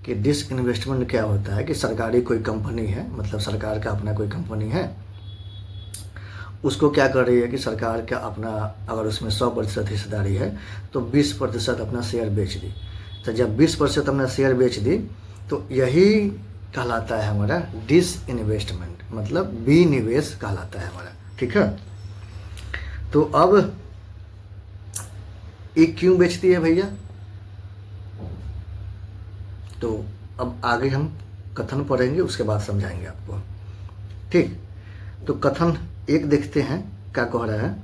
कि डिसइन्वेस्टमेंट क्या होता है कि सरकारी कोई कंपनी है, मतलब सरकार का अपना कोई कंपनी है, उसको क्या कर रही है कि सरकार का अपना अगर उसमें 100% हिस्सेदारी है तो 20% अपना शेयर बेच दी। तो जब 20% अपना शेयर बेच दी तो यही कहलाता है हमारा डिसइन्वेस्टमेंट, मतलब विनिवेश कहलाता है हमारा। ठीक है, तो अब ये क्यों बेचती है भैया, तो अब आगे हम कथन पढ़ेंगे, उसके बाद समझाएंगे आपको। ठीक, तो कथन एक देखते हैं क्या कह रहा है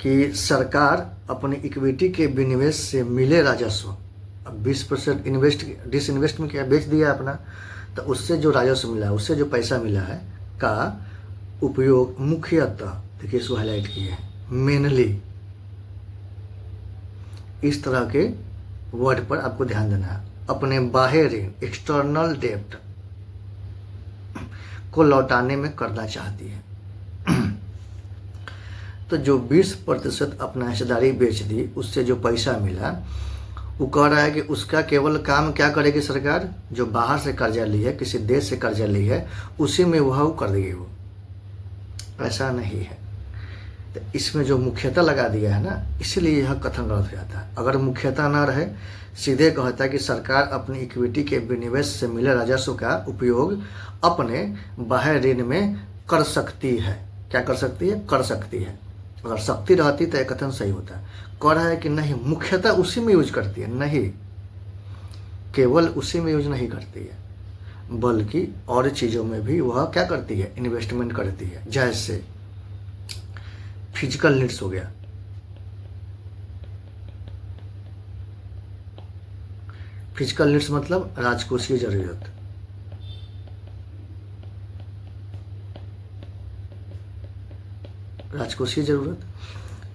कि सरकार अपनी इक्विटी के विनिवेश से मिले राजस्व, अब 20% डिसइन्वेस्ट में क्या बेच दिया अपना, तो उससे जो राजस्व मिला, उससे जो पैसा मिला है का उपयोग मुख्यतः, देखिए इसको हाईलाइट किए हैं, मेनली, इस तरह के वर्ड पर आपको ध्यान देना है, अपने बाह्य ऋण एक्सटर्नल डेब्ट को लौटाने में करना चाहती है। तो जो 20% अपना हिस्सेदारी बेच दी, उससे जो पैसा मिला, वो कह रहा है कि उसका केवल काम क्या करेगी सरकार, जो बाहर से कर्जा ली है, किसी देश से कर्जा ली है, उसी में वह कर देगी। वो ऐसा नहीं है। तो इसमें जो मुख्यता लगा दिया है ना, इसलिए यह कथन गलत हो जाता है। अगर मुख्यता ना रहे, सीधे कहता है कि सरकार अपनी इक्विटी के विनिवेश से मिले राजस्व का उपयोग अपने बाह्य ऋण में कर सकती है। क्या कर सकती है? कर सकती है। अगर शक्ति रहती तो यह कथन सही होता। कह रहा है कि नहीं, मुख्यतः उसी में यूज करती है, नहीं, केवल उसी में यूज नहीं करती है, बल्कि और चीज़ों में भी वह क्या करती है? इन्वेस्टमेंट करती है। जैसे फिजिकल नीड्स हो गया, फिजिकल नीड्स मतलब राजकोषीय जरूरत, राजकोषीय जरूरत।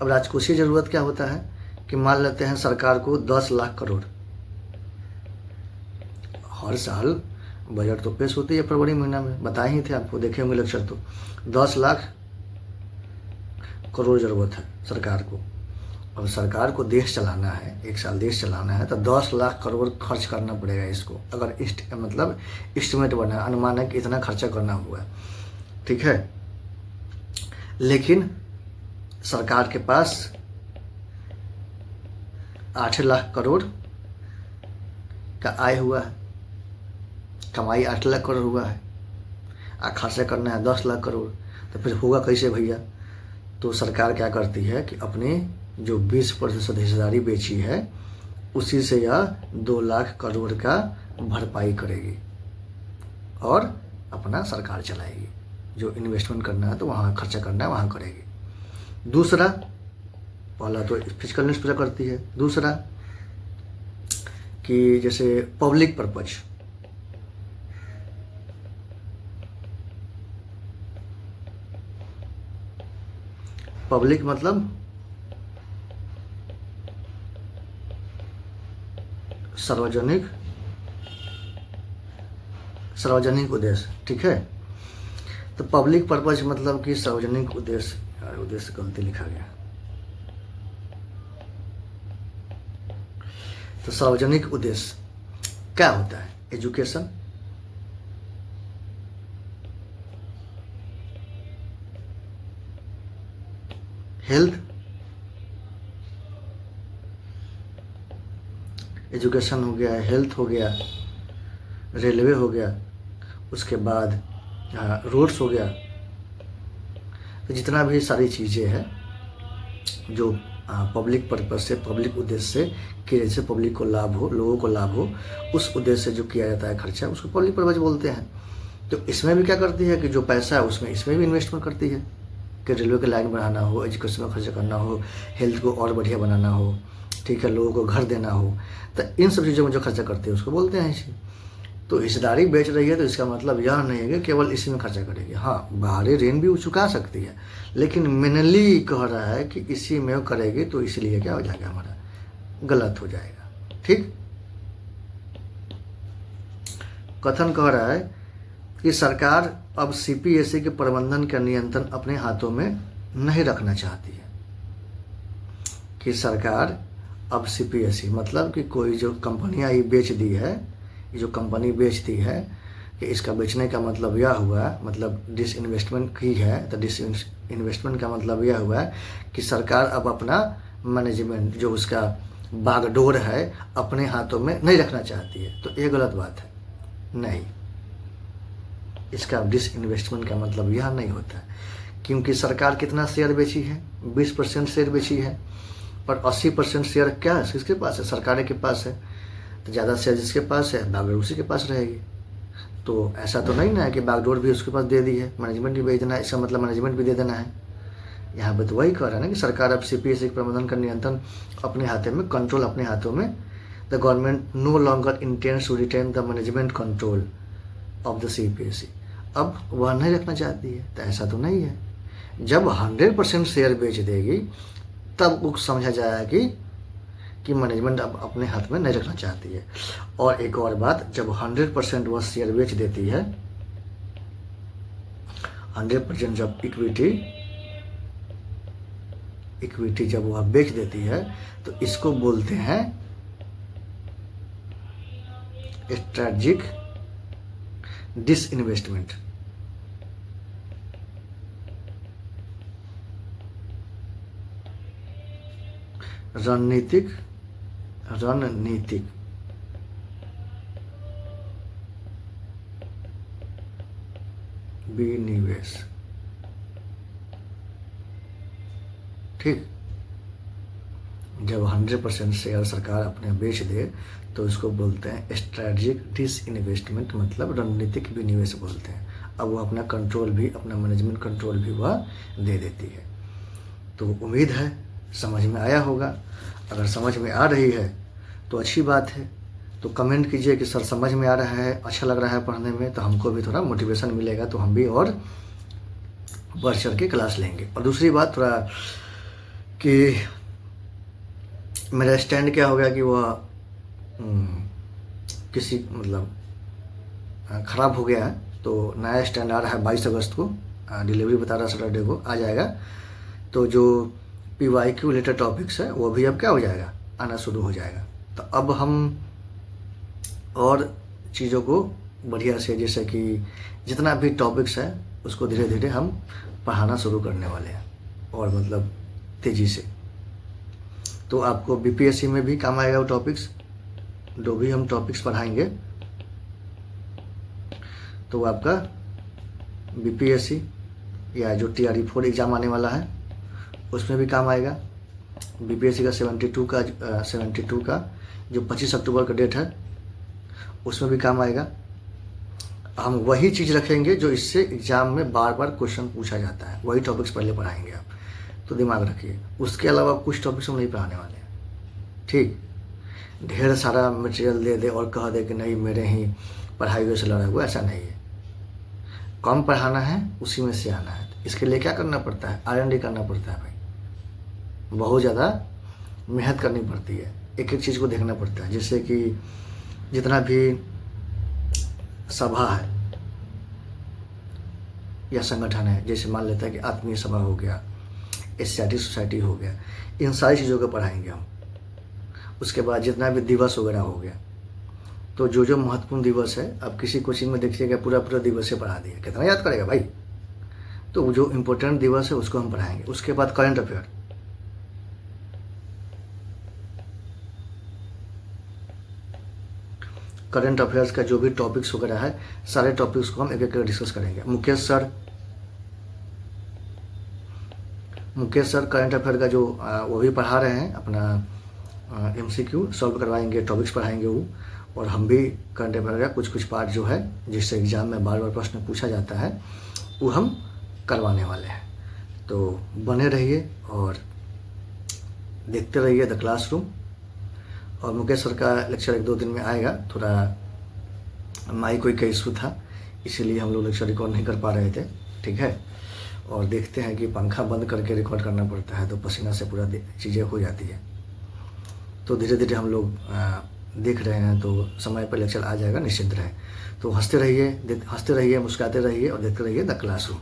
अब राजकोषीय जरूरत क्या होता है कि मान लेते हैं सरकार को 10 लाख करोड़, हर साल बजट तो पेश होती है फरवरी महीना में, बताए ही थे आपको, देखे होंगे लेक्चर, तो 10 लाख करोड़ जरूरत है सरकार को। अब सरकार को देश चलाना है, एक साल देश चलाना है, तो 10 लाख करोड़ खर्च करना पड़ेगा इसको। अगर मतलब एस्टिमेट बना, अनुमान है कि इतना खर्चा करना हुआ, ठीक है। लेकिन सरकार के पास 8 लाख करोड़ का आय हुआ है, कमाई 8 लाख करोड़ हुआ है, खर्चा करना है 10 लाख करोड़, तो फिर होगा कैसे भैया? तो सरकार क्या करती है कि अपने जो 20% हिस्सेदारी बेची है, उसी से यह 2 लाख करोड़ का भरपाई करेगी और अपना सरकार चलाएगी। जो इन्वेस्टमेंट करना है तो वहाँ खर्चा करना है वहाँ करेगी। दूसरा, पहला तो फिजिकल नीड्स पूरा करती है। दूसरा कि जैसे पब्लिक पर्पज, पब्लिक मतलब सार्वजनिक उद्देश्य, ठीक है। तो पब्लिक पर्पज मतलब कि सार्वजनिक उद्देश्य, यार उद्देश्य गलती लिखा गया, तो सार्वजनिक उद्देश्य क्या होता है? एजुकेशन, हेल्थ, एजुकेशन हो गया, हेल्थ हो गया, रेलवे हो गया, उसके बाद रोड्स हो गया। तो जितना भी सारी चीज़ें हैं जो पब्लिक पर्पज से, पब्लिक उद्देश्य से कि जैसे पब्लिक को लाभ हो, लोगों को लाभ हो, उस उद्देश्य से जो किया जाता है खर्चा, उसको पब्लिक पर्पज बोलते हैं। तो इसमें भी क्या करती है कि जो पैसा है उसमें, इसमें भी इन्वेस्टमेंट करती है कि रेलवे की लाइन बढ़ाना हो, एजुकेशन में खर्चा करना हो, हेल्थ को और बढ़िया बनाना हो, ठीक है, लोगों को घर देना हो, तो इन सब चीज़ों में जो खर्चा करते हैं उसको बोलते हैं इसी। तो हिस्सेदारी बेच रही है तो इसका मतलब यह नहीं है कि केवल इसी में खर्चा करेगी। हाँ, बाहरी ऋण भी चुका सकती है, लेकिन मेनली कह रहा है कि इसी में वो करेगी, तो इसलिए क्या हो जाएगा, हमारा गलत हो जाएगा। ठीक, कथन कह रहा है कि सरकार अब सीपीएसई के प्रबंधन का नियंत्रण अपने हाथों में नहीं रखना चाहती है, कि सरकार अब सीपीएसई मतलब कि कोई जो कंपनियां ये बेच दी है, ये जो कंपनी बेच दी है, कि इसका बेचने का मतलब यह हुआ, मतलब डिसइन्वेस्टमेंट की है, तो डिसइन्वेस्टमेंट का मतलब यह हुआ कि सरकार अब अपना मैनेजमेंट जो उसका बागडोर है अपने हाथों में नहीं रखना चाहती है। तो ये गलत बात है, नहीं, इसका डिसइन्वेस्टमेंट का मतलब यह नहीं होता है, क्योंकि सरकार कितना शेयर बेची है, 20% शेयर बेची है, पर 80% शेयर क्या है, किसके पास है, सरकार के पास है। तो ज़्यादा शेयर जिसके पास है बागडोर उसी के पास रहेगी। तो ऐसा तो नहीं ना है कि बागडोर भी उसके पास दे दी है, मैनेजमेंट भी बेच देना है, इसका मतलब मैनेजमेंट भी दे देना है। यहाँ पे तो वही कह रहा है ना कि सरकार अब सीपीएसई के प्रबंधन का नियंत्रण अपने हाथों में, कंट्रोल अपने हाथों में। The government no longer intends to retain the management control of the CPSE. अब वह नहीं रखना चाहती है, तो ऐसा तो नहीं है। जब 100% शेयर बेच देगी तब वो समझा जाएगा कि मैनेजमेंट अब अपने हाथ में नहीं रखना चाहती है। और एक और बात, जब 100% वह शेयर बेच देती है, 100% जब इक्विटी जब वह बेच देती है, तो इसको बोलते हैं स्ट्रैटेजिक डिसइन्वेस्टमेंट। रणनीतिक विनिवेश, ठीक। जब 100% शेयर सरकार अपने बेच दे तो इसको बोलते हैं स्ट्रैटेजिक डिसइन्वेस्टमेंट, मतलब रणनीतिक विनिवेश बोलते हैं। अब वो अपना कंट्रोल भी, अपना मैनेजमेंट कंट्रोल भी वह दे देती है। तो उम्मीद है समझ में आया होगा। अगर समझ में आ रही है तो अच्छी बात है, तो कमेंट कीजिए कि सर समझ में आ रहा है, अच्छा लग रहा है पढ़ने में, तो हमको भी थोड़ा मोटिवेशन मिलेगा, तो हम भी और बढ़ चढ़ के क्लास लेंगे। और दूसरी बात थोड़ा कि मेरा स्टैंड क्या हो गया कि वह किसी मतलब ख़राब हो गया है, तो नया स्टैंड आ रहा है 22 अगस्त को, डिलीवरी बता रहा है सैटरडे को आ जाएगा। तो जो PYQ रिलेटेड टॉपिक्स है वो भी अब क्या हो जाएगा, आना शुरू हो जाएगा। तो अब हम और चीज़ों को बढ़िया से, जैसे कि जितना भी टॉपिक्स है उसको धीरे धीरे हम पढ़ाना शुरू करने वाले हैं, और मतलब तेज़ी से। तो आपको BPSC में भी काम आएगा वो टॉपिक्स, जो भी हम टॉपिक्स पढ़ाएंगे तो आपका BPSC या जो TRE4 एग्ज़ाम आने वाला है उसमें भी काम आएगा। BPSC का 72 का जो 25 अक्टूबर का डेट है उसमें भी काम आएगा। हम वही चीज़ रखेंगे जो इससे एग्ज़ाम में बार बार क्वेश्चन पूछा जाता है, वही टॉपिक्स पहले पढ़ाएंगे आप, तो दिमाग रखिए। उसके अलावा कुछ टॉपिक्स हम नहीं पढ़ाने वाले हैं, ठीक। ढेर सारा मटेरियल दे दे और कह दे कि नहीं मेरे ही पढ़ाई हुए से लड़ा हुआ, ऐसा नहीं है। कम पढ़ाना है, उसी में से आना है। इसके लिए क्या करना पड़ता है, R&D करना पड़ता है भाई, बहुत ज़्यादा मेहनत करनी पड़ती है, एक एक चीज़ को देखना पड़ता है। जैसे कि जितना भी सभा है या संगठन है, जैसे मान लेता है कि आत्मीय सभा हो गया, SCRT सोसाइटी हो गया, इन सारी चीज़ों को पढ़ाएंगे हम। उसके बाद जितना भी दिवस वगैरह हो गया, तो जो जो महत्वपूर्ण दिवस है, अब किसी कोचिंग में देखिएगा पूरा दिवस से पढ़ा दिया, कितना याद करेगा भाई। तो जो इम्पोर्टेंट दिवस है उसको हम पढ़ाएंगे। उसके बाद करंट अफेयर, करंट अफेयर्स का जो भी टॉपिक्स वगैरह है, सारे टॉपिक्स को हम एक एक डिस्कस करेंगे। मुकेश सर करंट अफेयर का जो वो भी पढ़ा रहे हैं, अपना MCQ सॉल्व करवाएंगे, टॉपिक्स पढ़ाएंगे वो। और हम भी करंट अफेयर का कुछ पार्ट जो है जिससे एग्ज़ाम में बार बार प्रश्न पूछा जाता है वो हम करवाने वाले हैं। तो बने रहिए और देखते रहिए द क्लासरूम। और मुकेश सर का लेक्चर 1-2 दिन में आएगा। थोड़ा माइक कोई इशू था, इसीलिए हम लोग लेक्चर रिकॉर्ड नहीं कर पा रहे थे, ठीक है। और देखते हैं कि पंखा बंद करके रिकॉर्ड करना पड़ता है, तो पसीना से पूरा चीज़ें हो जाती है। तो धीरे धीरे हम लोग देख रहे हैं, तो समय पर लेक्चर आ जाएगा, निश्चिंत रहे। तो हंसते रहिए, मुस्कुराते रहिए और देखते रहिए द क्लासरूम।